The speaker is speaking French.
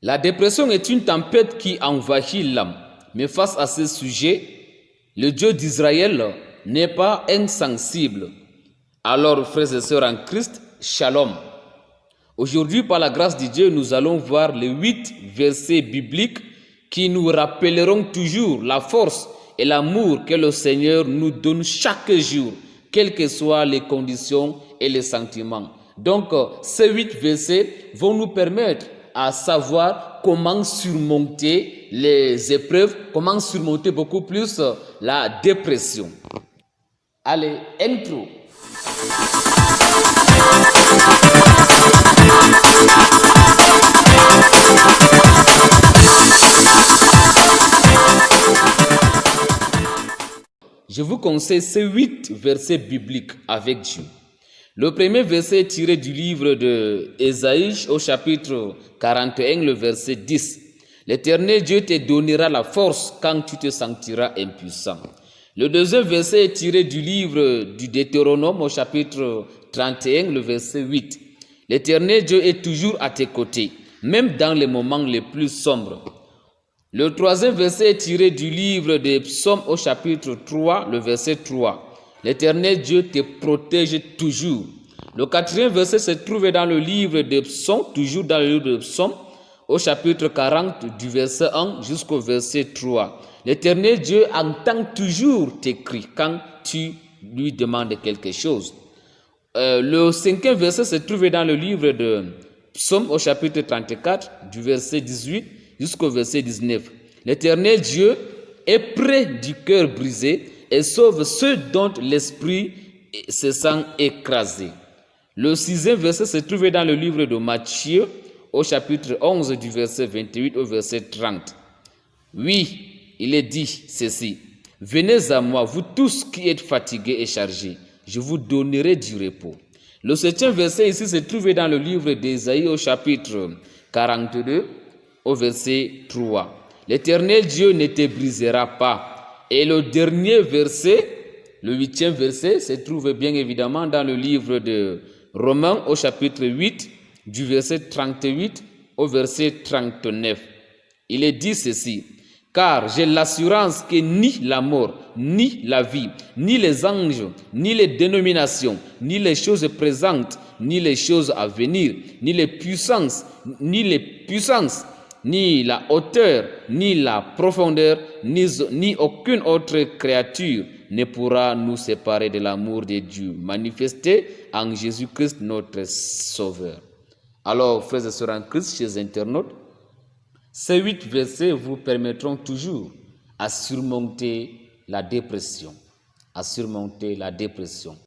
La dépression est une tempête qui envahit l'âme. Mais face à ce sujet, le Dieu d'Israël n'est pas insensible. Alors, frères et sœurs en Christ, shalom. Aujourd'hui, par la grâce de Dieu, nous allons voir les 8 versets bibliques qui nous rappelleront toujours la force et l'amour que le Seigneur nous donne chaque jour, quelles que soient les conditions et les sentiments. Donc, ces 8 versets vont nous permettre à savoir comment surmonter les épreuves, comment surmonter beaucoup plus la dépression. Allez, intro. Je vous conseille ces 8 versets bibliques avec Dieu. Le premier verset est tiré du livre de Ésaïe au chapitre 41, le verset 10. L'Éternel Dieu te donnera la force quand tu te sentiras impuissant. Le deuxième verset est tiré du livre du Deutéronome au chapitre 31, le verset 8. L'Éternel Dieu est toujours à tes côtés, même dans les moments les plus sombres. Le troisième verset est tiré du livre des Psaumes au chapitre 3, le verset 3. L'Éternel Dieu te protège toujours. Le quatrième verset se trouve dans le livre des Psaumes, toujours dans le livre des Psaumes, au chapitre 40, du verset 1 jusqu'au verset 3. L'Éternel Dieu entend toujours tes cris quand tu lui demandes quelque chose. Le cinquième verset se trouve dans le livre de Psaumes au chapitre 34, du verset 18 jusqu'au verset 19. L'Éternel Dieu est près du cœur brisé et sauve ceux dont l'esprit se sent écrasé. Le sixième verset se trouve dans le livre de Matthieu au chapitre 11 du verset 28 au verset 30. Oui, il est dit ceci: venez à moi, vous tous qui êtes fatigués et chargés, je vous donnerai du repos. Le septième verset ici se trouve dans le livre d'Ésaïe au chapitre 42 au verset 3. L'Éternel Dieu ne te brisera pas. Et le dernier verset, le 8e verset, se trouve bien évidemment dans le livre de Romains au chapitre 8, du verset 38 au verset 39. Il est dit ceci: car j'ai l'assurance que ni la mort, ni la vie, ni les anges, ni les dénominations, ni les choses présentes, ni les choses à venir, ni les puissances, ni la hauteur, ni la profondeur, ni aucune autre créature ne pourra nous séparer de l'amour de Dieu manifesté en Jésus-Christ notre Sauveur. Alors, frères et sœurs en Christ, chers internautes, ces 8 versets vous permettront toujours à surmonter la dépression. À surmonter la dépression.